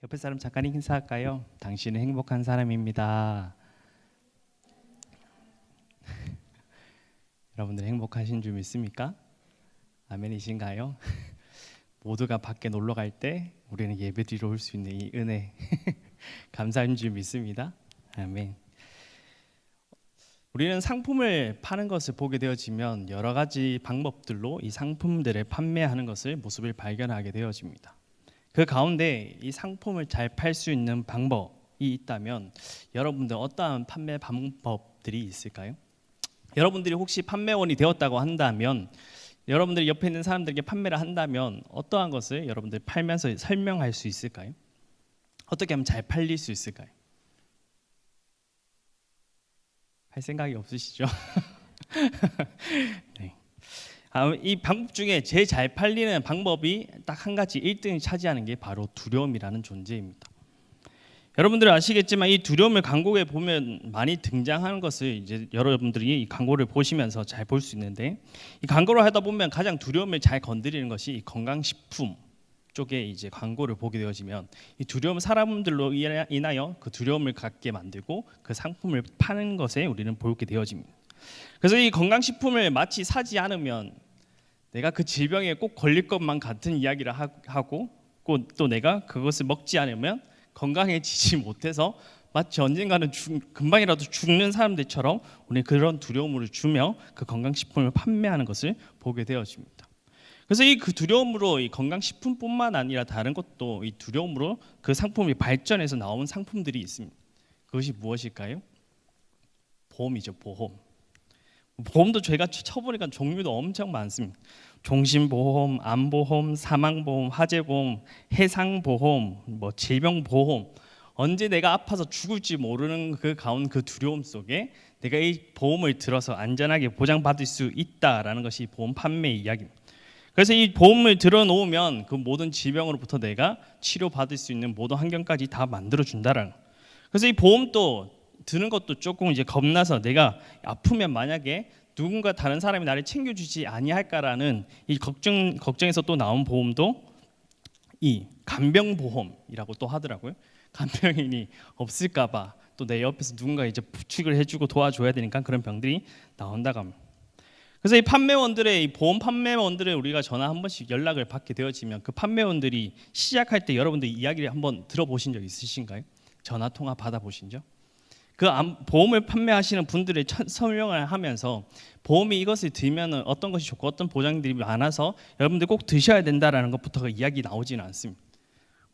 옆에 사람 잠깐 인사할까요? 당신은 행복한 사람입니다. 여러분들 행복하신 줄 믿습니까? 아멘이신가요? 모두가 밖에 놀러 갈 때 우리는 예배드리러 올 수 있는 이 은혜 감사한 줄 믿습니다. 아멘. 우리는 상품을 파는 것을 보게 되어지면 여러 가지 방법들로 이 상품들을 판매하는 것을 모습을 발견하게 되어집니다. 그 가운데 이 상품을 잘 팔 수 있는 방법이 있다면 여러분들 어떠한 판매 방법들이 있을까요? 여러분들이 혹시 판매원이 되었다고 한다면 여러분들이 옆에 있는 사람들에게 판매를 한다면 어떠한 것을 여러분들이 팔면서 설명할 수 있을까요? 어떻게 하면 잘 팔릴 수 있을까요? 할 생각이 없으시죠? 네. 이 방법 중에 제일 잘 팔리는 방법이 딱 한 가지 1등을 차지하는 게 바로 두려움이라는 존재입니다. 여러분들은 아시겠지만 이 두려움을 광고에 보면 많이 등장하는 것을 이제 여러분들이 이 광고를 보시면서 잘 볼 수 있는데, 이 광고를 하다 보면 가장 두려움을 잘 건드리는 것이 이 건강식품 쪽에 이제 광고를 보게 되어지면 이 두려움 사람들로 인하여 그 두려움을 갖게 만들고 그 상품을 파는 것에 우리는 보게 되어집니다. 그래서 이 건강식품을 마치 사지 않으면 내가 그 질병에 꼭 걸릴 것만 같은 이야기를 하고 또 내가 그것을 먹지 않으면 건강해지지 못해서 마치 언젠가는 금방이라도 죽는 사람들처럼 우리는 그런 두려움을 주며 그 건강식품을 판매하는 것을 보게 되어집니다. 그래서 그 두려움으로 이 건강식품뿐만 아니라 다른 것도 이 두려움으로 그 상품이 발전해서 나온 상품들이 있습니다. 그것이 무엇일까요? 보험이죠, 보험. 보험도 제가 쳐보니까 종류도 엄청 많습니다. 종신보험, 암보험, 사망보험, 화재보험, 해상보험, 질병보험. 언제 내가 아파서 죽을지 모르는 그 가운 그 두려움 속에 내가 이 보험을 들어서 안전하게 보장받을 수 있다라는 것이 보험 판매의 이야기입니다. 그래서 이 보험을 들어놓으면 그 모든 질병으로부터 내가 치료받을 수 있는 모든 환경까지 다 만들어준다라는. 그래서 이 보험도 드는 것도 조금 이제 겁나서 내가 아프면 만약에 누군가 다른 사람이 나를 챙겨주지 아니할까라는 이 걱정에서 또 나온 보험도 이 간병보험이라고 또 하더라고요. 간병인이 없을까봐 또 내 옆에서 누군가 이제 부축을 해주고 도와줘야 되니까 그런 병들이 나온다고 합니다. 그래서 이 판매원들의 이 보험 판매원들의 우리가 전화 한 번씩 연락을 받게 되어지면 그 판매원들이 시작할 때 여러분들 이야기를 한번 들어보신 적 있으신가요? 전화 통화 받아보신 적? 그 보험을 판매하시는 분들의 설명을 하면서 보험이 이것을 들면 어떤 것이 좋고 어떤 보장들이 많아서 여러분들 꼭 드셔야 된다라는 것부터가 이야기 나오지는 않습니다.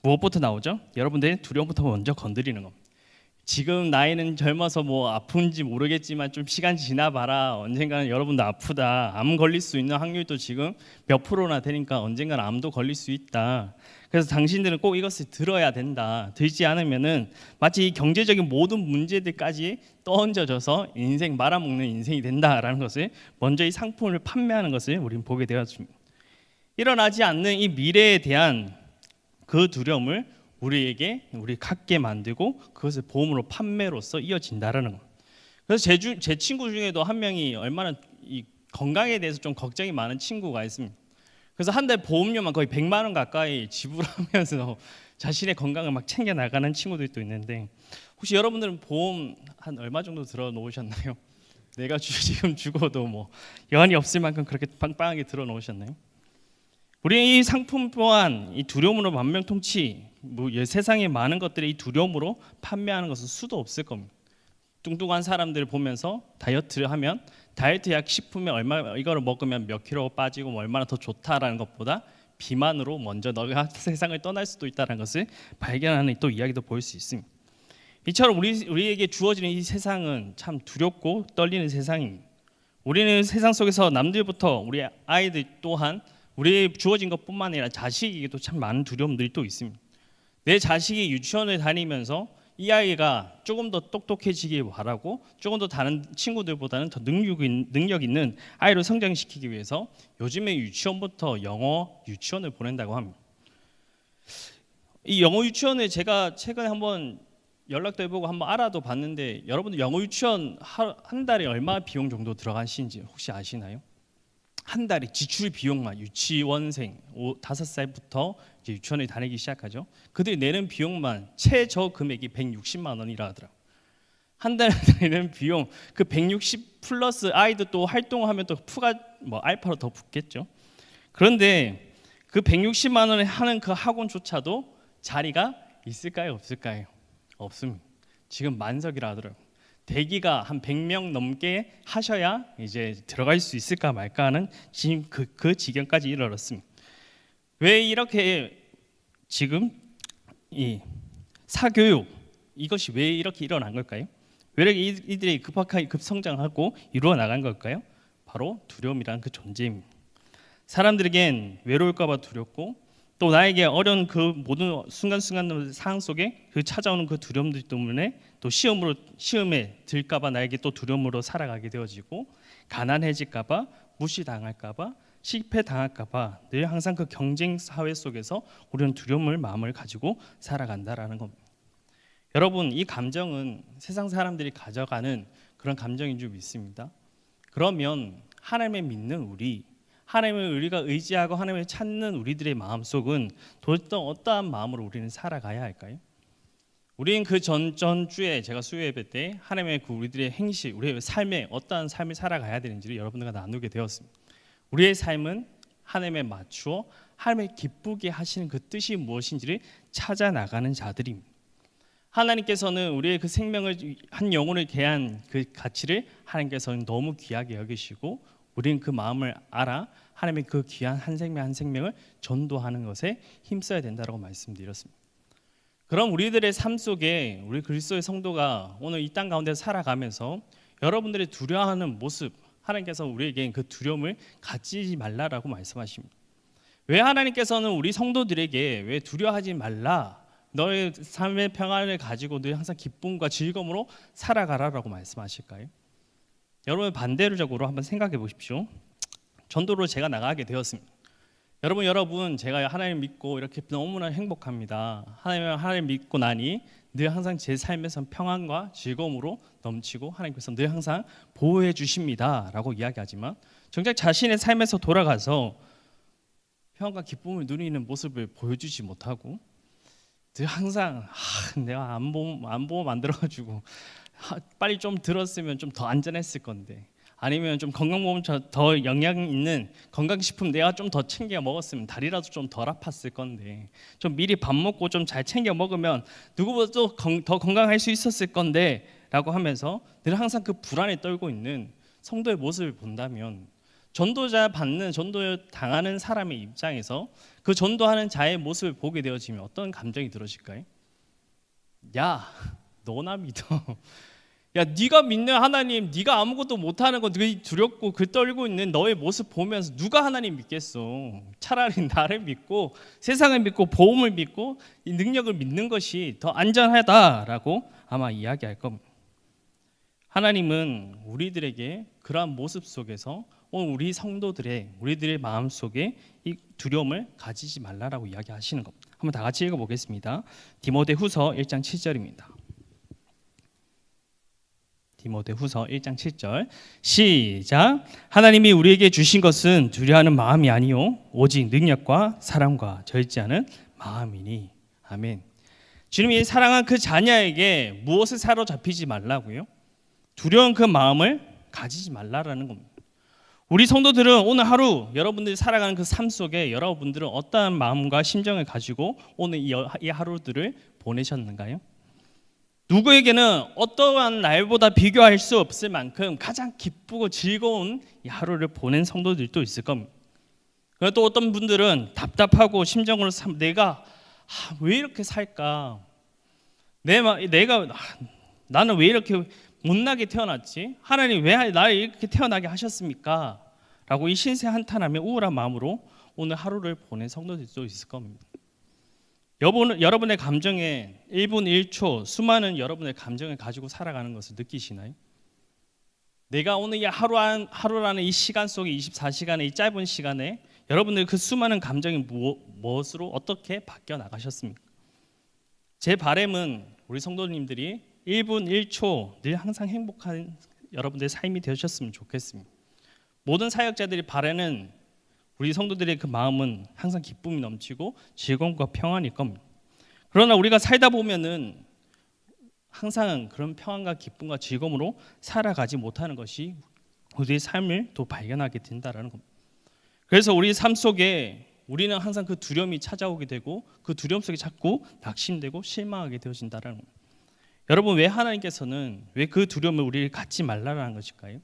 무엇부터 나오죠? 여러분들의 두려움부터 먼저 건드리는 겁니다. 지금 나이는 젊어서 아픈지 모르겠지만 좀 시간 지나봐라. 언젠가는 여러분도 아프다. 암 걸릴 수 있는 확률도 지금 몇 프로나 되니까 언젠가는 암도 걸릴 수 있다. 그래서 당신들은 꼭 이것을 들어야 된다. 들지 않으면은 마치 이 경제적인 모든 문제들까지 떠얹어져서 인생 말아먹는 인생이 된다라는 것을 먼저 이 상품을 판매하는 것을 우리는 보게 되었습니다. 일어나지 않는 이 미래에 대한 그 두려움을 우리 갖게 만들고 그것을 보험으로 판매로서 이어진다라는 것. 그래서 제 친구 중에도 한 명이 얼마나 이 건강에 대해서 좀 걱정이 많은 친구가 있습니다. 그래서 한 달 보험료만 거의 100만 원 가까이 지불하면서 자신의 건강을 막 챙겨 나가는 친구들도 있는데, 혹시 여러분들은 보험 한 얼마 정도 들어 놓으셨나요? 내가 지금 죽어도 여한이 없을 만큼 그렇게 빵빵하게 들어 놓으셨나요? 우리 이 상품 또한 이 두려움으로 만병통치 세상에 많은 것들이 이 두려움으로 판매하는 것은 수도 없을 겁니다. 뚱뚱한 사람들을 보면서 다이어트를 하면 다이어트 약 식품에 이거를 먹으면 몇 킬로 빠지고 얼마나 더 좋다라는 것보다 비만으로 먼저 너가 세상을 떠날 수도 있다는 것을 발견하는 또 이야기도 볼 수 있습니다. 이처럼 우리에게 주어지는 이 세상은 참 두렵고 떨리는 세상입니다. 우리는 세상 속에서 남들부터 우리 아이들 또한 우리의 주어진 것뿐만 아니라 자식에게도 참 많은 두려움들이 또 있습니다. 내 자식이 유치원을 다니면서 이 아이가 조금 더 똑똑해지길 바라고 조금 더 다른 친구들보다는 더 능력 있는 아이로 성장시키기 위해서 요즘에 유치원부터 영어 유치원을 보낸다고 합니다. 이 영어 유치원을 제가 최근에 한번 연락도 해보고 한번 알아도 봤는데, 여러분들 영어 유치원 한 달에 얼마 비용 정도 들어가시는지 혹시 아시나요? 한 달에 지출 비용만 유치원생 5살부터 이제 유치원에 다니기 시작하죠. 그들이 내는 비용만 최저 금액이 160만 원이라 하더라고요. 한 달에 내는 비용 그 160 플러스 아이도 또 활동하면 또 푸가 뭐 알파로 더 붙겠죠. 그런데 그 160만 원에 하는 그 학원조차도 자리가 있을까요, 없을까요? 없습니다. 지금 만석이라 하더라고요. 대기가 한 100명 넘게 하셔야 이제 들어갈 수 있을까 말까 하는 지금 그 지경까지 이르렀습니다. 왜 이렇게 지금 이 사교육 이것이 왜 이렇게 일어난 걸까요? 왜 이렇게 이들이 급하게 급성장하고 이루어 나간 걸까요? 바로 두려움이라는 그 존재입니다. 사람들에겐 외로울까 봐 두렵고 또 나에게 어려운 그 모든 순간순간 상황 속에 그 찾아오는 그 두려움들 때문에 또 시험에 들까 봐 나에게 또 두려움으로 살아가게 되어지고 가난해질까 봐 무시당할까 봐 실패당할까 봐 늘 항상 그 경쟁 사회 속에서 우리는 두려움을 마음을 가지고 살아간다라는 겁니다. 여러분, 이 감정은 세상 사람들이 가져가는 그런 감정인 줄 믿습니다. 그러면 하나님을 믿는 우리, 하나님을 우리가 의지하고 하나님을 찾는 우리들의 마음속은 도대체 어떠한 마음으로 우리는 살아가야 할까요? 우리는 그 전주에 제가 수요 예배 때 하나님의 그 우리들의 행실, 우리의 삶에 어떠한 삶을 살아가야 되는지를 여러분들과 나누게 되었습니다. 우리의 삶은 하나님에 맞추어 하나님을 기쁘게 하시는 그 뜻이 무엇인지를 찾아 나가는 자들입니다. 하나님께서는 우리의 그 생명을 한 영혼을 대한 그 가치를 하나님께서는 너무 귀하게 여기시고 우리는 그 마음을 알아 하나님의 그 귀한 한 생명 한 생명을 전도하는 것에 힘써야 된다고 말씀드렸습니다. 그럼 우리들의 삶 속에 우리 그리스도의 성도가 오늘 이 땅 가운데 살아가면서 여러분들의 두려워하는 모습, 하나님께서 우리에게 그 두려움을 가지지 말라라고 말씀하십니다. 왜 하나님께서는 우리 성도들에게 왜 두려워하지 말라, 너의 삶의 평안을 가지고 늘 항상 기쁨과 즐거움으로 살아가라라고 말씀하실까요? 여러분 반대적으로 한번 생각해 보십시오. 전도로 제가 나가게 되었습니다. 여러분 제가 하나님 믿고 이렇게 너무나 행복합니다. 하나님 믿고 나니 늘 항상 제 삶에서 평안과 즐거움으로 넘치고 하나님께서 늘 항상 보호해 주십니다라고 이야기하지만 정작 자신의 삶에서 돌아가서 평안과 기쁨을 누리는 모습을 보여주지 못하고 늘 항상 내가 안 보고 만들어가지고 빨리 좀 들었으면 좀 더 안전했을 건데, 아니면 좀 건강보험 더 영양 있는 건강식품 내가 좀 더 챙겨 먹었으면 다리라도 좀 덜 아팠을 건데, 좀 미리 밥 먹고 좀 잘 챙겨 먹으면 누구보다 더 건강할 수 있었을 건데 라고 하면서 늘 항상 그 불안에 떨고 있는 성도의 모습을 본다면, 전도 당하는 사람의 입장에서 그 전도하는 자의 모습을 보게 되어지면 어떤 감정이 들으실까요? 야, 너나 믿어. 야, 네가 믿는 하나님, 네가 아무것도 못하는 거 두렵고 그 떨고 있는 너의 모습 보면서 누가 하나님 믿겠어? 차라리 나를 믿고 세상을 믿고 보험을 믿고 이 능력을 믿는 것이 더 안전하다라고 아마 이야기할 겁니다. 하나님은 우리들에게 그러한 모습 속에서 우리 성도들의 우리들의 마음 속에 이 두려움을 가지지 말라라고 이야기하시는 겁니다. 한번 다 같이 읽어보겠습니다. 디모데후서 1장 7절입니다. 디모데후서 1장 7절 시작. 하나님이 우리에게 주신 것은 두려워하는 마음이 아니요 오직 능력과 사랑과 절제하는 마음이니. 아멘. 주님이 사랑한 그 자녀에게 무엇을 사로잡히지 말라고요? 두려운 그 마음을 가지지 말라라는 겁니다. 우리 성도들은 오늘 하루 여러분들이 살아가는 그 삶 속에 여러분들은 어떠한 마음과 심정을 가지고 오늘 이 하루들을 보내셨는가요? 누구에게는 어떠한 날보다 비교할 수 없을 만큼 가장 기쁘고 즐거운 이 하루를 보낸 성도들도 있을 겁니다. 또 어떤 분들은 답답하고 심정으로 내가 왜 이렇게 살까? 나는 왜 이렇게 못나게 태어났지? 하나님 왜 나를 이렇게 태어나게 하셨습니까? 라고 이 신세 한탄하며 우울한 마음으로 오늘 하루를 보낸 성도들도 있을 겁니다. 여러분의 감정에 1분 1초 수많은 여러분의 감정을 가지고 살아가는 것을 느끼시나요? 내가 오늘 이 하루라는 이 시간 속에 24시간의 이 짧은 시간에 여러분들 그 수많은 감정이 무엇으로 어떻게 바뀌어 나가셨습니까? 제 바람은 우리 성도님들이 1분 1초 늘 항상 행복한 여러분들의 삶이 되셨으면 좋겠습니다. 모든 사역자들이 바라는 우리 성도들의 그 마음은 항상 기쁨이 넘치고 즐거움과 평안일 겁니다. 그러나 우리가 살다 보면은 항상 그런 평안과 기쁨과 즐거움으로 살아가지 못하는 것이 우리의 삶을 또 발견하게 된다라는 겁니다. 그래서 우리 삶 속에 우리는 항상 그 두려움이 찾아오게 되고 그 두려움 속에 자꾸 낙심되고 실망하게 되어진다라는 겁니다. 여러분, 왜 하나님께서는 왜 그 두려움을 우리를 갖지 말라라는 것일까요?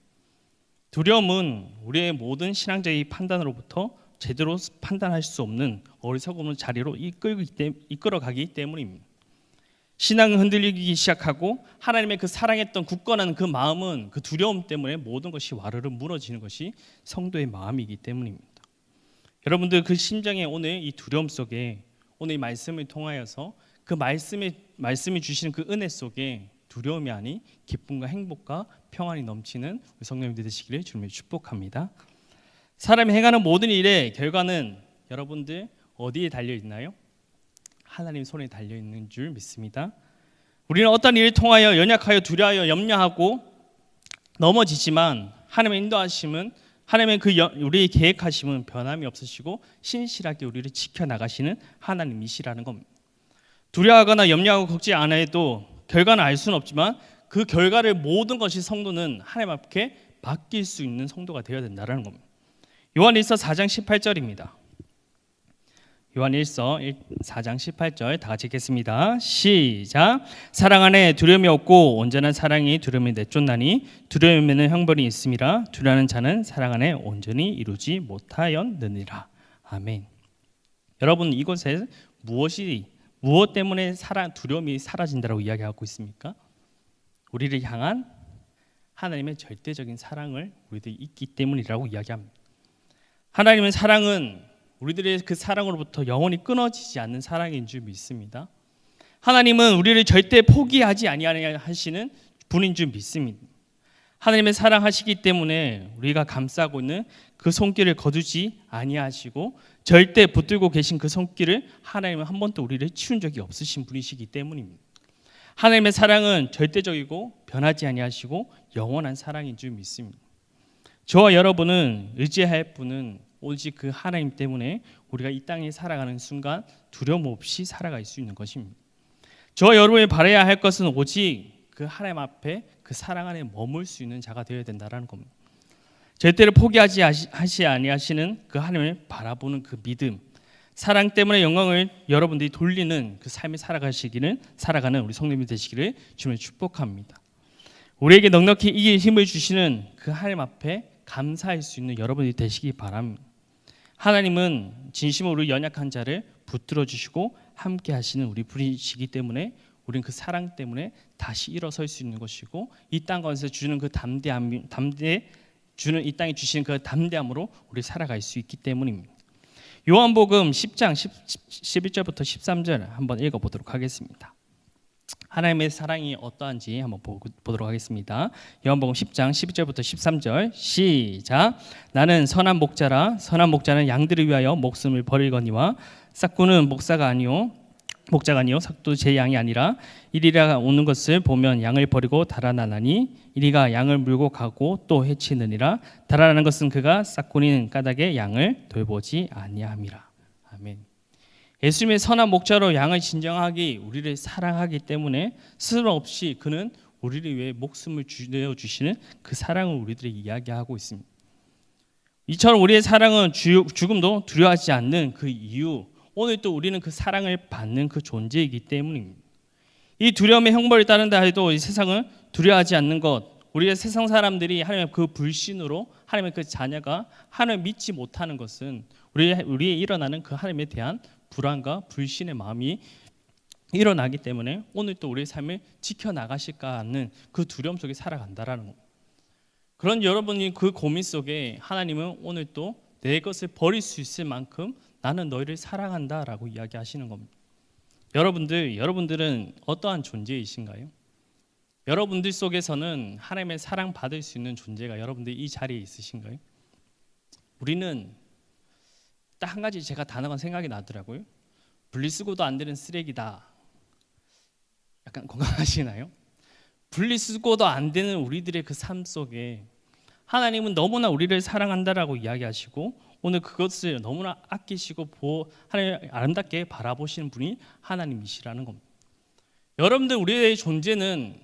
두려움은 우리의 모든 신앙적인 판단으로부터 제대로 판단할 수 없는 어리석은 자리로 이끌어가기 때문입니다. 신앙은 흔들리기 시작하고 하나님의 그 사랑했던 굳건한 그 마음은 그 두려움 때문에 모든 것이 와르르 무너지는 것이 성도의 마음이기 때문입니다. 여러분들 그 심정에 오늘 이 두려움 속에 오늘 이 말씀을 통하여서 그 말씀이 주시는 그 은혜 속에 두려움이 아닌 기쁨과 행복과 평안이 넘치는 우리 성도님들 되시기를 주님을 축복합니다. 사람이 행하는 모든 일의 결과는 여러분들 어디에 달려 있나요? 하나님 손에 달려 있는 줄 믿습니다. 우리는 어떤 일을 통하여 연약하여 두려워하여 염려하고 넘어지지만 하나님의 인도하심은 하나님의 우리의 계획하심은 변함이 없으시고 신실하게 우리를 지켜나가시는 하나님이시라는 겁니다. 두려워하거나 염려하고 걱정 안 해도 결과는 알 수는 없지만 그 결과를 모든 것이 성도는 하나님 앞에 맡길 수 있는 성도가 되어야 된다는 겁니다. 요한일서 4장 18절입니다. 요한일서 4장 18절 다 같이 읽겠습니다. 시작. 사랑 안에 두려움이 없고 온전한 사랑이 두려움을 내쫓나니 두려움에는 형벌이 있음이라 두려워하는 자는 사랑 안에 온전히 이루지 못하였느니라. 아멘. 여러분, 이곳에 무엇 때문에 두려움이 사라진다고 이야기하고 있습니까? 우리를 향한 하나님의 절대적인 사랑을 우리들이 있기 때문이라고 이야기합니다. 하나님의 사랑은 우리들의 그 사랑으로부터 영원히 끊어지지 않는 사랑인 줄 믿습니다. 하나님은 우리를 절대 포기하지 아니하시는 분인 줄 믿습니다. 하나님의 사랑하시기 때문에 우리가 감싸고 있는 그 손길을 거두지 아니하시고 절대 붙들고 계신 그 손길을 하나님은 한 번도 우리를 치운 적이 없으신 분이시기 때문입니다. 하나님의 사랑은 절대적이고 변하지 아니하시고 영원한 사랑인 줄 믿습니다. 저와 여러분은 의지할 분은 오직 그 하나님 때문에 우리가 이 땅에 살아가는 순간 두려움 없이 살아갈 수 있는 것입니다. 저와 여러분이 바라야 할 것은 오직 그 하나님 앞에 그 사랑 안에 머물 수 있는 자가 되어야 된다는 겁니다. 절대로 포기하지 아니하시는 그 하나님을 바라보는 그 믿음, 사랑 때문에 영광을 여러분들이 돌리는 그 삶을 살아가는 우리 성도님이 되시기를 주님을 축복합니다. 우리에게 넉넉히 이길 힘을 주시는 그 하나님 앞에 감사할 수 있는 여러분이 되시기 바랍니다. 하나님은 진심으로 우리 연약한 자를 붙들어 주시고 함께 하시는 우리 분이시기 때문에 우리는 그 사랑 때문에 다시 일어설 수 있는 것이고 이 땅 가운데서 주는 그 이 땅에 주시는 그 담대함으로 우리 살아갈 수 있기 때문입니다. 요한복음 10장 11절부터 13절 한번 읽어보도록 하겠습니다. 하나님의 사랑이 어떠한지 한번 보도록 하겠습니다. 요한복음 10장 12절부터 13절 시작. 나는 선한 목자라 선한 목자는 양들을 위하여 목숨을 버리거니와 싹구는 목자가 아니요 삭도 제 양이 아니라 이리가 오는 것을 보면 양을 버리고 달아나나니 이리가 양을 물고 가고 또 해치느니라. 달아나는 것은 그가 싹구니는 까닭에 양을 돌보지 아니함이라. 아멘. 예수님의 선한 목자로 양을 진정하기 우리를 사랑하기 때문에 스스로 없이 그는 우리를 위해 목숨을 내어주시는 그 사랑을 우리들이 이야기하고 있습니다. 이처럼 우리의 사랑은 죽음도 두려워하지 않는 그 이유, 오늘 또 우리는 그 사랑을 받는 그 존재이기 때문입니다. 이 두려움의 형벌을 따른다 해도 이 세상을 두려워하지 않는 것, 우리의 세상 사람들이 하나님의 그 불신으로 하나님의 그 자녀가 하나님을 믿지 못하는 것은 우리의 일어나는 그 하나님에 대한 불안과 불신의 마음이 일어나기 때문에 오늘 또 우리의 삶을 지켜나가실까 하는 그 두려움 속에 살아간다라는 것. 그런 여러분이 그 고민 속에 하나님은 오늘 또 내 것을 버릴 수 있을 만큼 나는 너희를 사랑한다라고 이야기하시는 겁니다. 여러분들은 어떠한 존재이신가요? 여러분들 속에서는 하나님의 사랑 받을 수 있는 존재가 여러분들 이 자리에 있으신가요? 우리는 딱 한 가지 제가 단어가 생각이 나더라고요. 분리수거도 안 되는 쓰레기다. 약간 공감하시나요? 분리수거도 안 되는 우리들의 그 삶 속에 하나님은 너무나 우리를 사랑한다라고 이야기하시고 오늘 그것을 너무나 아끼시고 하나님 아름답게 바라보시는 분이 하나님이시라는 겁니다. 여러분들, 우리의 존재는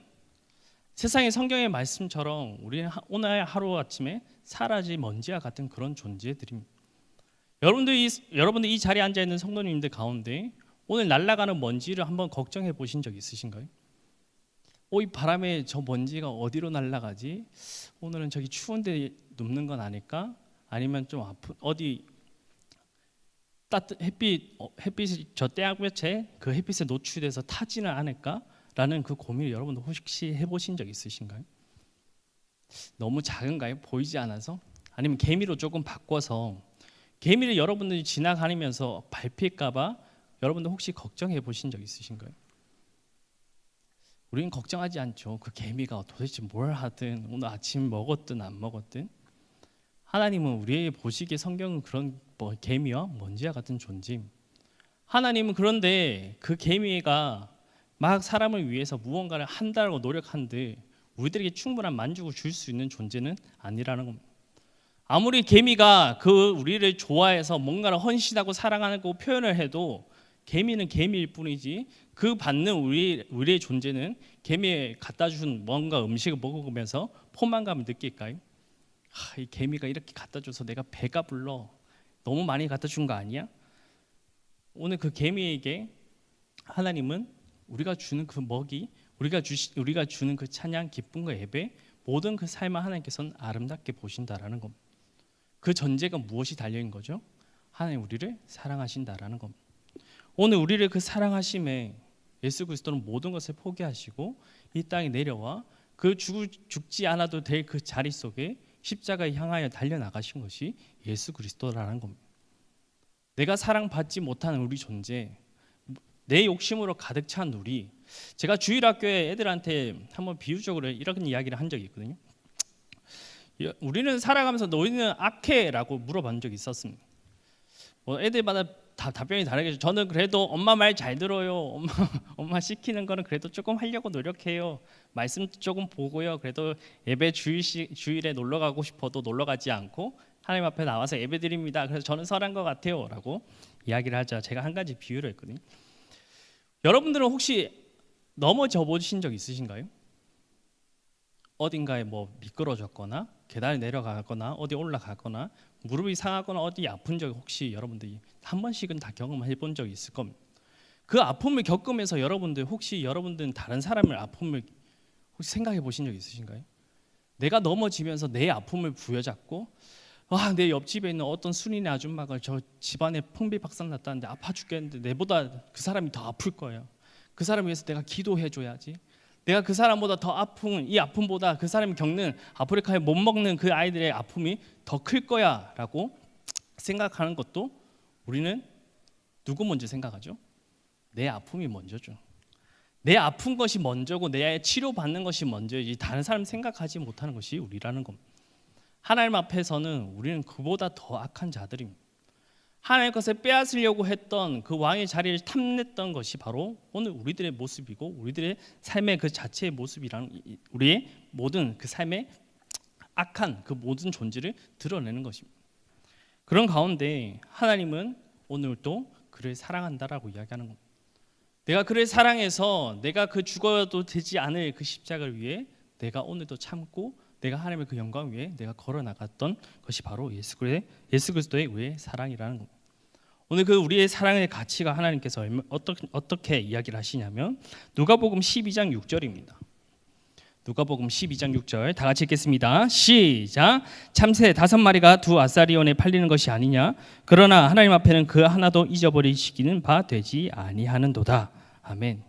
세상의 성경의 말씀처럼 우리는 오늘 하루아침에 사라질 먼지와 같은 그런 존재들입니다. 여러분들 이 자리에 앉아 있는 성도님들 가운데 오늘 날아가는 먼지를 한번 걱정해 보신 적 있으신가요? 이 바람에 저 먼지가 어디로 날아가지? 오늘은 저기 추운데 눕는 건 아닐까? 아니면 좀 어디 햇빛이 저 떼약볕에 그 햇빛에 노출돼서 타지는 않을까라는 그 고민을 여러분들 혹시 해보신 적 있으신가요? 너무 작은가요? 보이지 않아서? 아니면 개미로 조금 바꿔서 개미를 여러분들이 지나가면서 밟힐까봐 여러분들 혹시 걱정해 보신 적 있으신가요? 우리는 걱정하지 않죠. 그 개미가 도대체 뭘 하든 오늘 아침 먹었든 안 먹었든. 하나님은 우리의 보시기에 성경은 그런 개미와 먼지와 같은 존재입니다. 하나님은 그런데 그 개미가 막 사람을 위해서 무언가를 한다고 노력한데 우리들에게 충분한 만족을 줄 수 있는 존재는 아니라는 겁니다. 아무리 개미가 우리를 좋아해서 뭔가를 헌신하고 사랑하고 표현을 해도 개미는 개미일 뿐이지 그 받는 우리의 존재는 개미에 갖다 준 뭔가 음식을 먹으면서 포만감을 느낄까요? 이 개미가 이렇게 갖다 줘서 내가 배가 불러. 너무 많이 갖다 준 거 아니야? 오늘 그 개미에게 하나님은 우리가 주는 그 먹이, 우리가 주는 그 찬양, 기쁨과 예배, 모든 그 삶을 하나님께서는 아름답게 보신다라는 겁니다. 그 전제가 무엇이 달려 있는 거죠? 하나님 우리를 사랑하신다라는 겁니다. 오늘 우리를 그 사랑하심에 예수 그리스도는 모든 것을 포기하시고 이 땅에 내려와 그 죽지 않아도 될 그 자리 속에 십자가에 향하여 달려나가신 것이 예수 그리스도라는 겁니다. 내가 사랑받지 못하는 우리 존재, 내 욕심으로 가득 찬 우리. 제가 주일학교에 애들한테 한번 비유적으로 이런 이야기를 한 적이 있거든요. 우리는 살아가면서 너희는 악해라고 물어본 적이 있었습니다. 애들마다 다 답변이 다르겠죠. 저는 그래도 엄마 말 잘 들어요. 엄마 시키는 거는 그래도 조금 하려고 노력해요. 말씀 조금 보고요. 그래도 예배 주일에 놀러 가고 싶어도 놀러 가지 않고 하나님 앞에 나와서 예배 드립니다. 그래서 저는 선한 것 같아요 라고 이야기를 하자. 제가 한 가지 비유를 했거든요. 여러분들은 혹시 넘어져 보신 적 있으신가요? 어딘가에 미끄러졌거나 계단을 내려가거나 어디 올라가거나 무릎이 상하거나 어디 아픈 적 혹시 여러분들이 한 번씩은 다 경험해 본 적이 있을 겁니다. 그 아픔을 겪으면서 여러분들은 다른 사람의 아픔을 혹시 생각해 보신 적 있으신가요? 내가 넘어지면서 내 아픔을 부여잡고 내 옆집에 있는 어떤 순이네 아줌마가 저 집안에 풍비박산 났다는데 아파 죽겠는데 내보다 그 사람이 더 아플 거예요. 그 사람 위해서 내가 기도해 줘야지. 내가 그 사람보다 더 아픈 이 아픔보다 그 사람이 겪는 아프리카에 못 먹는 그 아이들의 아픔이 더 클 거야라고 생각하는 것도 우리는 누구 먼저 생각하죠? 내 아픔이 먼저죠. 내 아픈 것이 먼저고 내 치료받는 것이 먼저이지 다른 사람 생각하지 못하는 것이 우리라는 겁니다. 하나님 앞에서는 우리는 그보다 더 악한 자들입니다. 하나님의 것을 빼앗으려고 했던 그 왕의 자리를 탐냈던 것이 바로 오늘 우리들의 모습이고 우리들의 삶의 그 자체의 모습이라는 우리의 모든 그 삶의 악한 그 모든 존재를 드러내는 것입니다. 그런 가운데 하나님은 오늘 또 그를 사랑한다라고 이야기하는 겁니다. 내가 그를 사랑해서 내가 그 죽어도 되지 않을 그 십자가를 위해 내가 오늘도 참고 내가 하나님의 그 영광 위에 내가 걸어 나갔던 것이 바로 예수 그리스도의 우리의 사랑이라는 겁니다. 오늘 그 우리의 사랑의 가치가 하나님께서 어떻게 이야기를 하시냐면 누가복음 12장 6절입니다. 누가복음 12장 6절 다 같이 읽겠습니다. 시작. 참새 5마리가 두 아사리온에 팔리는 것이 아니냐. 그러나 하나님 앞에는 그 하나도 잊어버리시기는 바 되지 아니하는도다. 아멘.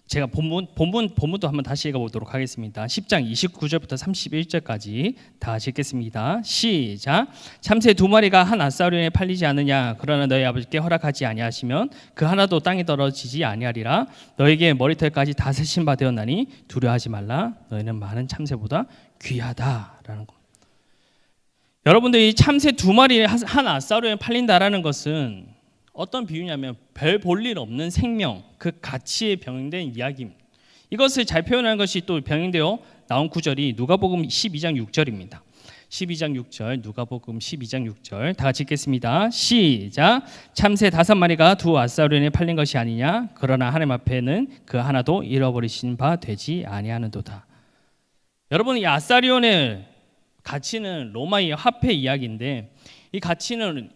제가 본문도 한번 다시 읽어보도록 하겠습니다. 10장 29절부터 31절까지 다 같이 읽겠습니다. 시작. 참새 2마리가 한 아사리온에 팔리지 않느냐. 그러나 너희 아버지께 허락하지 아니하시면 그 하나도 땅에 떨어지지 아니하리라. 너에게 머리털까지 다 세신 바 되었나니 두려워하지 말라. 너희는 많은 참새보다 귀하다라는 것. 여러분들 이 참새 2마리 한 아사리온에 팔린다라는 것은 어떤 비유냐면 별 볼 일 없는 생명, 그 가치에 병행된 이야기입니다. 이것을 잘 표현하는 것이 또 병행되어 나온 구절이 누가복음 12장 6절입니다. 12장 6절, 누가복음 12장 6절 다 같이 읽겠습니다. 시작. 참새 5마리가 두 아사르온에 팔린 것이 아니냐? 그러나 하나님 앞에는 그 하나도 잃어버리신 바 되지 아니하는도다. 여러분, 이 아사르온의 가치는 로마의 화폐 이야기인데, 이 가치는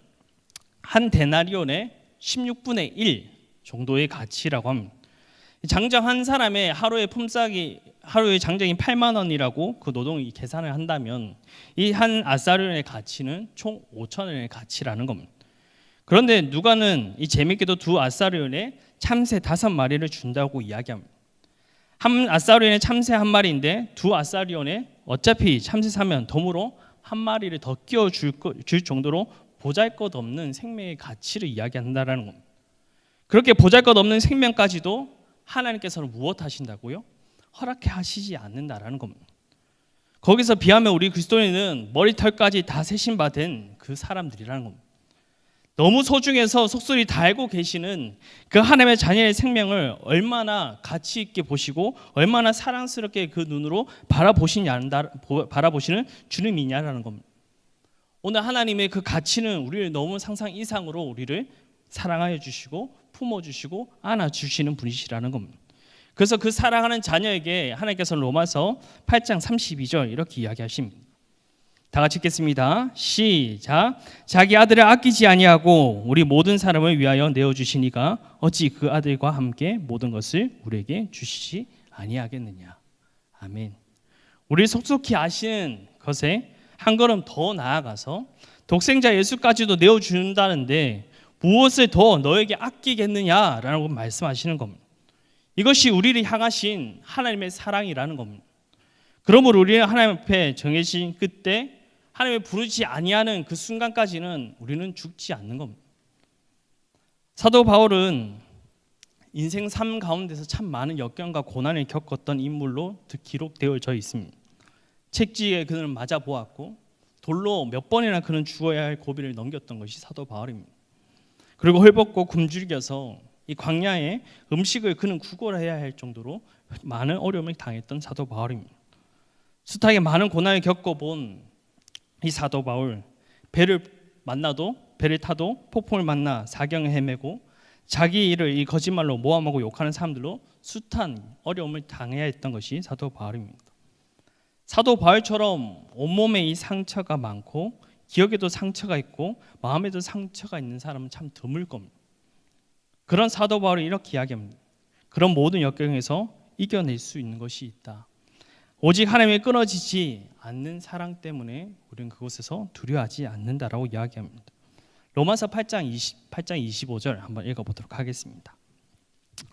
한 데나리온의 16분의 1 정도의 가치라고 합니다. 장정 한 사람의 하루의 장정이 8만 원이라고 그 노동이 계산을 한다면 이 한 아사르온의 가치는 총 5천 원의 가치라는 겁니다. 그런데 누가는 이 재밌게도 두 아사르온에 참새 5마리를 준다고 이야기합니다. 한 아사르온에 참새 1마리인데 두 아사르온에 어차피 참새 사면 덤으로 1마리를 더 끼워 줄 정도로 보잘것없는 생명의 가치를 이야기한다라는 겁니다. 그렇게 보잘것없는 생명까지도 하나님께서는 무엇 하신다고요? 허락해 하시지 않는다라는 겁니다. 거기서 비하면 우리 그리스도인은 머리털까지 다 세신 바 된 그 사람들이라는 겁니다. 너무 소중해서 속속이 다 알고 계시는 그 하나님의 자녀의 생명을 얼마나 가치 있게 보시고 얼마나 사랑스럽게 그 눈으로 바라보시는 주님이냐라는 겁니다. 오늘 하나님의 그 가치는 우리를 너무 상상 이상으로 우리를 사랑하여 주시고 품어주시고 안아주시는 분이시라는 겁니다. 그래서 그 사랑하는 자녀에게 하나님께서 로마서 8장 32절 이렇게 이야기하십니다. 다 같이 읽겠습니다. 시작. 자기 아들을 아끼지 아니하고 우리 모든 사람을 위하여 내어주시니가 어찌 그 아들과 함께 모든 것을 우리에게 주시지 아니하겠느냐. 아멘. 우리 속속히 아시는 것에 한 걸음 더 나아가서 독생자 예수까지도 내어준다는데 무엇을 더 너에게 아끼겠느냐라고 말씀하시는 겁니다. 이것이 우리를 향하신 하나님의 사랑이라는 겁니다. 그러므로 우리는 하나님 앞에 정해진 끝때 하나님을 부르지 아니하는 그 순간까지는 우리는 죽지 않는 겁니다. 사도 바울은 인생 삶 가운데서 참 많은 역경과 고난을 겪었던 인물로 기록되어져 있습니다. 책지에 그는 맞아 보았고 돌로 몇 번이나 그는 죽어야 할 고비를 넘겼던 것이 사도 바울입니다. 그리고 헐벗고 굶주려서 이 광야에 음식을 그는 구걸해야 할 정도로 많은 어려움을 당했던 사도 바울입니다. 숱하게 많은 고난을 겪어본 이 사도 바울, 배를 타도 폭풍을 만나 사경을 헤매고 자기 일을 이 거짓말로 모함하고 욕하는 사람들로 숱한 어려움을 당해야 했던 것이 사도 바울입니다. 사도 바울처럼 온몸에 이 상처가 많고 기억에도 상처가 있고 마음에도 상처가 있는 사람은 참 드물 겁니다. 그런 사도 바울이 이렇게 이야기합니다. 그런 모든 역경에서 이겨낼 수 있는 것이 있다. 오직 하나님의 끊어지지 않는 사랑 때문에 우리는 그곳에서 두려워하지 않는다라고 이야기합니다. 로마서 8장 25절 한번 읽어보도록 하겠습니다.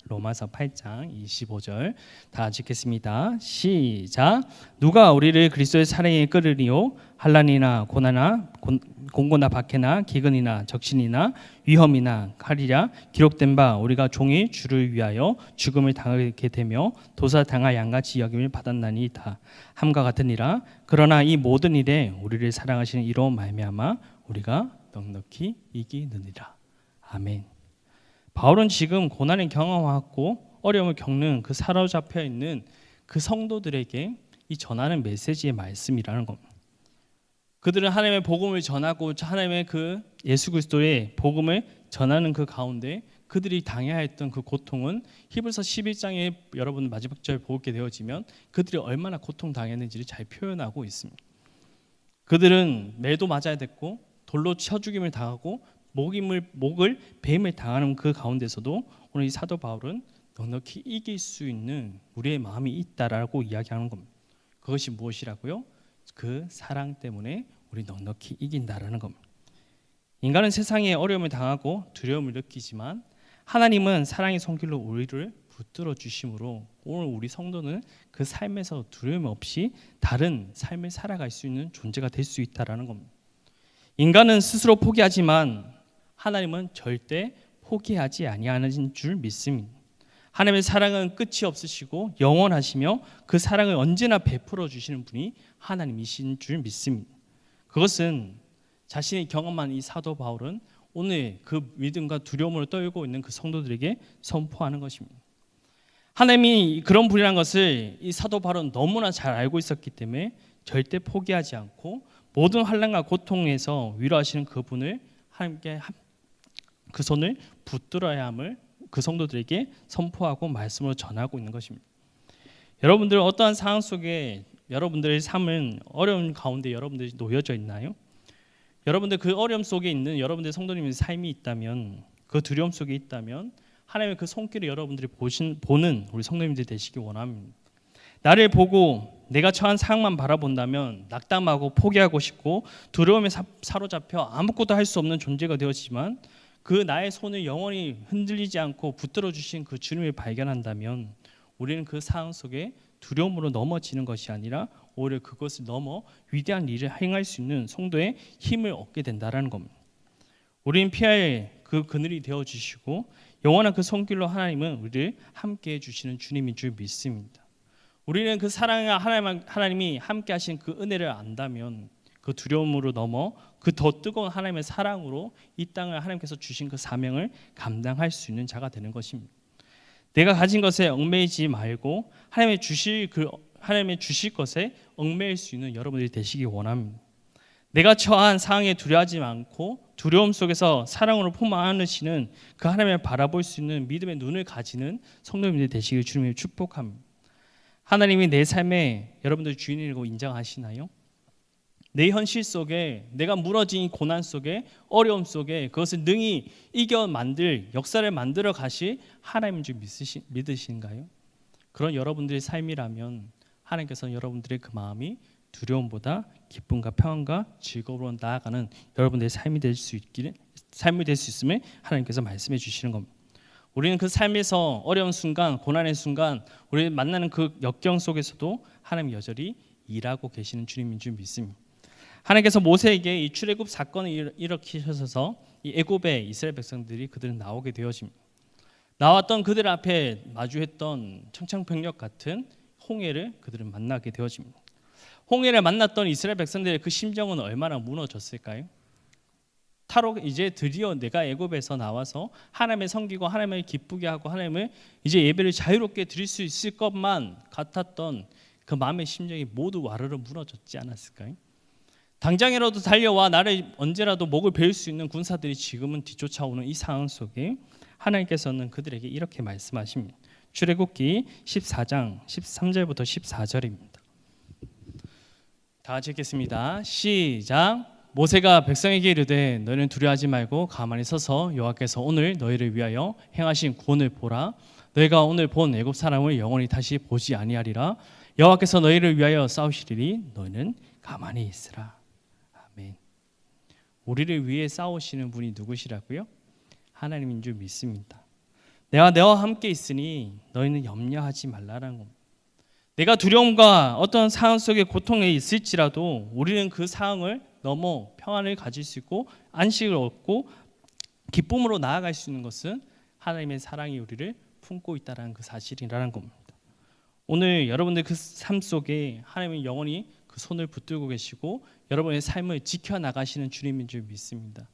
로마서 8장 25절 다 같이 읽겠습니다. 시작. 누가 우리를 그리스도의 사랑에 이끌으리요? 환난이나 고난이나 공고나 박해나 기근이나 적신이나 위험이나 칼이라 기록된 바 우리가 종이 주를 위하여 죽음을 당하게 되며 도사 당할 양같이 여김을 받았나니이다. 함과 같으니라. 그러나 이 모든 일에 우리를 사랑하시는 이로 말미암아 우리가 넉넉히 이기느니라. 아멘. 바울은 지금 고난을 경험하고 어려움을 겪는 그 사로잡혀 있는 그 성도들에게 이 전하는 메시지의 말씀이라는 겁니다. 그들은 하나님의 복음을 전하고 하나님의 그 예수 그리스도의 복음을 전하는 그 가운데 그들이 당해야 했던 그 고통은 히브리서 11장에 여러분 마지막 절 보게 되어지면 그들이 얼마나 고통당했는지를 잘 표현하고 있습니다. 그들은 매도 맞아야 됐고 돌로 쳐 죽임을 당하고 목을 뱀을 당하는 그 가운데서도 오늘 이 사도 바울은 넉넉히 이길 수 있는 우리의 마음이 있다라고 이야기하는 겁니다. 그것이 무엇이라고요? 그 사랑 때문에 우리 넉넉히 이긴다라는 겁니다. 인간은 세상에 어려움을 당하고 두려움을 느끼지만 하나님은 사랑의 손길로 우리를 붙들어 주심으로 오늘 우리 성도는 그 삶에서 두려움 없이 다른 삶을 살아갈 수 있는 존재가 될 수 있다라는 겁니다. 인간은 스스로 포기하지만 하나님은 절대 포기하지 아니하는 줄 믿습니다. 하나님의 사랑은 끝이 없으시고 영원하시며 그 사랑을 언제나 베풀어 주시는 분이 하나님이신 줄 믿습니다. 그것은 자신이 경험한 이 사도 바울은 오늘 그 믿음과 두려움을 떨고 있는 그 성도들에게 선포하는 것입니다. 하나님이 그런 분이라는 것을 이 사도 바울은 너무나 잘 알고 있었기 때문에 절대 포기하지 않고 모든 환난과 고통에서 위로하시는 그분을 하나님께 그 손을 붙들어야 함을 그 성도들에게 선포하고 말씀으로 전하고 있는 것입니다. 여러분들 어떠한 상황 속에 여러분들의 삶은 어려운 가운데 여러분들이 놓여져 있나요? 여러분들 그 어려움 속에 있는 여러분들의 성도님의 삶이 있다면, 그 두려움 속에 있다면 하나님의 그 손길을 여러분들이 보는 우리 성도님들이 되시기 원합니다. 나를 보고 내가 처한 상황만 바라본다면 낙담하고 포기하고 싶고 두려움에 사로잡혀 아무것도 할 수 없는 존재가 되었지만, 그 나의 손을 영원히 흔들리지 않고 붙들어 주신 그 주님을 발견한다면 우리는 그 상황 속에 두려움으로 넘어지는 것이 아니라 오히려 그것을 넘어 위대한 일을 행할 수 있는 성도의 힘을 얻게 된다는 겁니다. 우리는 피할 그 그늘이 되어 주시고 영원한 그 손길로 하나님은 우리를 함께 해주시는 주님인 줄 믿습니다. 우리는 그 사랑의 하나님이 함께 하신 그 은혜를 안다면 그 두려움으로 넘어 그 더 뜨거운 하나님의 사랑으로 이 땅을 하나님께서 주신 그 사명을 감당할 수 있는 자가 되는 것입니다. 내가 가진 것에 얽매이지 말고 하나님의 주실 것에 얽매일 수 있는 여러분들이 되시기 원합니다. 내가 처한 상황에 두려워하지 않고 두려움 속에서 사랑으로 품어 안으시는 그 하나님을 바라볼 수 있는 믿음의 눈을 가지는 성도님들이 되시길 주님을 축복합니다. 하나님이 내 삶에 여러분들 주인이라고 인정하시나요? 내 현실 속에 내가 무너진 이 고난 속에 어려움 속에 그것을 능히 이겨 만들 역사를 만들어 가실 하나님인 줄 믿으신가요? 그런 여러분들의 삶이라면 하나님께서는 여러분들의 그 마음이 두려움보다 기쁨과 평안과 즐거움으로 나아가는 여러분들의 삶이 될 수 있음을 하나님께서 말씀해 주시는 겁니다. 우리는 그 삶에서 어려운 순간, 고난의 순간, 우리 만나는 그 역경 속에서도 하나님 여전히 일하고 계시는 주님인 줄 믿습니다. 하나님께서 모세에게 이 출애굽 사건을 일으키셔서 이 애굽의 이스라엘 백성들이 그들은 나오게 되어집니다. 나왔던 그들 앞에 마주했던 청천벽력 같은 홍해를 그들은 만나게 되어집니다. 홍해를 만났던 이스라엘 백성들의 그 심정은 얼마나 무너졌을까요? 이제 드디어 내가 애굽에서 나와서 하나님을 섬기고 하나님을 기쁘게 하고 하나님을 이제 예배를 자유롭게 드릴 수 있을 것만 같았던 그 마음의 심정이 모두 와르르 무너졌지 않았을까요? 당장이라도 달려와 나를 언제라도 목을 베일 수 있는 군사들이 지금은 뒤쫓아오는 이 상황 속에 하나님께서는 그들에게 이렇게 말씀하십니다. 출애굽기 14장 13절부터 14절입니다. 다 같이 읽겠습니다. 시작. 모세가 백성에게 이르되 너희는 두려워하지 말고 가만히 서서 여호와께서 오늘 너희를 위하여 행하신 구원을 보라. 너희가 오늘 본 애굽 사람을 영원히 다시 보지 아니하리라. 여호와께서 너희를 위하여 싸우시리니 너희는 가만히 있으라. 아멘. 우리를 위해 싸우시는 분이 누구시라고요? 하나님인 줄 믿습니다. 내가 너와 함께 있으니 너희는 염려하지 말라라는 겁니다. 내가 두려움과 어떤 상황 속에 고통에 있을지라도 우리는 그 상황을 넘어 평안을 가질 수 있고 안식을 얻고 기쁨으로 나아갈 수 있는 것은 하나님의 사랑이 우리를 품고 있다는 그 사실이라는 겁니다. 오늘 여러분들 그 삶 속에 하나님은 영원히 그 손을 붙들고 계시고 여러분의 삶을 지켜나가시는 주님인 줄 믿습니다.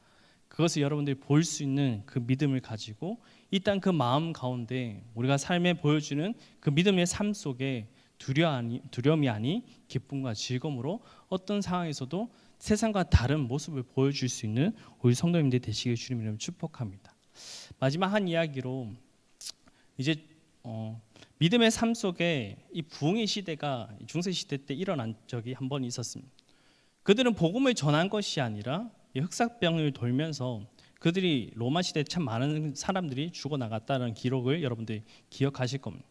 그것을 여러분들이 볼 수 있는 그 믿음을 가지고 이 땅 그 마음 가운데 우리가 삶에 보여주는 그 믿음의 삶 속에 두려움이 아닌 기쁨과 즐거움으로 어떤 상황에서도 세상과 다른 모습을 보여줄 수 있는 우리 성도님들 되시길 주님 이름으로 축복합니다. 마지막 한 이야기로 이제 믿음의 삶 속에 이 부흥의 시대가 중세 시대 때 일어난 적이 한 번 있었습니다. 그들은 복음을 전한 것이 아니라 이 흑사병을 돌면서 그들이 로마 시대에 참 많은 사람들이 죽어나갔다는 기록을 여러분들이 기억하실 겁니다.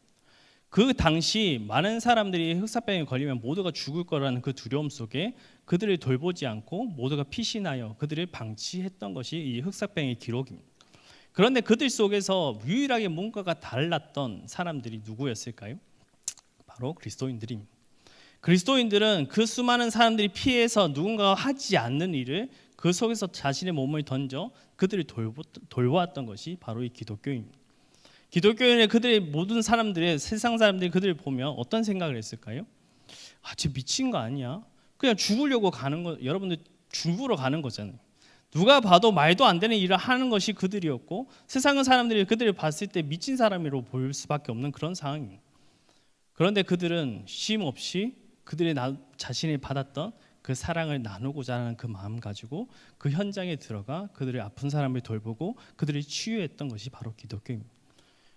그 당시 많은 사람들이 흑사병에 걸리면 모두가 죽을 거라는 그 두려움 속에 그들을 돌보지 않고 모두가 피신하여 그들을 방치했던 것이 이 흑사병의 기록입니다. 그런데 그들 속에서 유일하게 뭔가가 달랐던 사람들이 누구였을까요? 바로 그리스도인들입니다. 그리스도인들은 그 수많은 사람들이 피해서 누군가가 하지 않는 일을 그 속에서 자신의 몸을 던져 그들을 돌보았던 것이 바로 이 기독교입니다. 기독교인의 그들의 모든 사람들의 세상 사람들이 그들을 보면 어떤 생각을 했을까요? 쟤 미친 거 아니야? 그냥 죽으려고 가는 거, 여러분들 죽으러 가는 거잖아요. 누가 봐도 말도 안 되는 일을 하는 것이 그들이었고 세상의 사람들이 그들을 봤을 때 미친 사람으로 보일 수밖에 없는 그런 상황입니다. 그런데 그들은 쉼 없이 그들의 자신이 받았던 그 사랑을 나누고자 하는 그 마음 가지고 그 현장에 들어가 그들의 아픈 사람을 돌보고 그들을 치유했던 것이 바로 기독교입니다.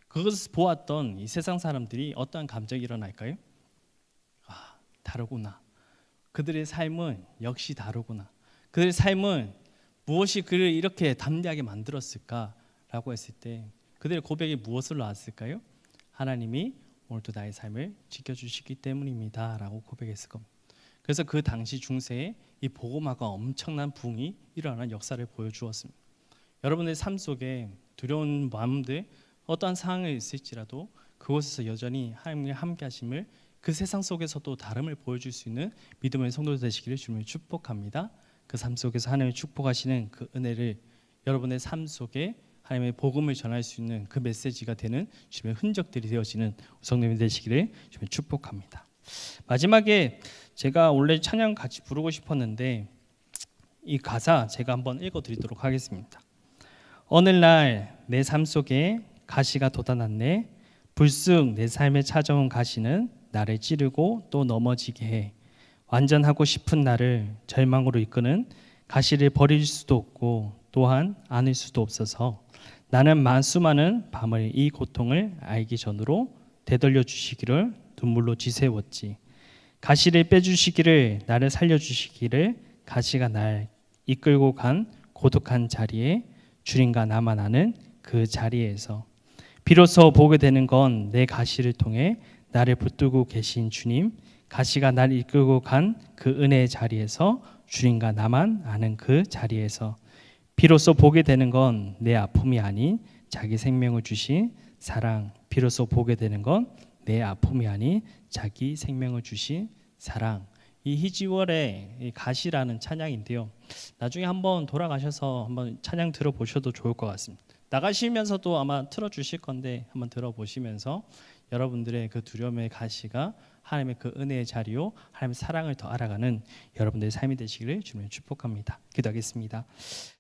그것을 보았던 이 세상 사람들이 어떠한 감정이 일어날까요? 아, 다르구나. 그들의 삶은 역시 다르구나. 그들의 삶은 무엇이 그를 이렇게 담대하게 만들었을까라고 했을 때 그들의 고백이 무엇을 낳았을까요? 하나님이 오늘도 나의 삶을 지켜주시기 때문입니다 라고 고백했을 겁니다. 그래서 그 당시 중세에 이 복음화가 엄청난 부흥이 일어나는 역사를 보여주었습니다. 여러분의 삶 속에 두려운 마음들 어떠한 상황이 있을지라도 그곳에서 여전히 하나님의 함께 하심을 그 세상 속에서도 다름을 보여줄 수 있는 믿음의 성도 되시기를 주님을 축복합니다. 그 삶 속에서 하나님의 축복하시는 그 은혜를 여러분의 삶 속에 하나님의 복음을 전할 수 있는 그 메시지가 되는 주님의 흔적들이 되어지는 성도님이 되시기를 주님을 축복합니다. 마지막에 제가 원래 찬양 같이 부르고 싶었는데 이 가사 제가 한번 읽어드리도록 하겠습니다. 오늘날 내 삶 속에 가시가 돋아났네. 불쑥 내 삶에 찾아온 가시는 나를 찌르고 또 넘어지게 해. 완전하고 싶은 나를 절망으로 이끄는 가시를 버릴 수도 없고 또한 안을 수도 없어서 나는 수많은 밤을 이 고통을 알기 전으로 되돌려 주시기를 눈물로 지새웠지. 가시를 빼주시기를 나를 살려주시기를 가시가 날 이끌고 간 고독한 자리에 주님과 나만 아는 그 자리에서 비로소 보게 되는 건 내 가시를 통해 나를 붙들고 계신 주님, 가시가 날 이끌고 간 그 은혜의 자리에서 주님과 나만 아는 그 자리에서 비로소 보게 되는 건 내 아픔이 아닌 자기 생명을 주신 사랑, 비로소 보게 되는 건 내 아픔이 아닌 자기 생명을 주신 사랑. 이 희지월의 가시라는 찬양인데요. 나중에 한번 돌아가셔서 한번 찬양 들어보셔도 좋을 것 같습니다. 나가시면서도 아마 틀어주실 건데 한번 들어보시면서 여러분들의 그 두려움의 가시가 하나님의 그 은혜의 자리요, 하나님의 사랑을 더 알아가는 여러분들의 삶이 되시기를 주님을 축복합니다. 기도하겠습니다.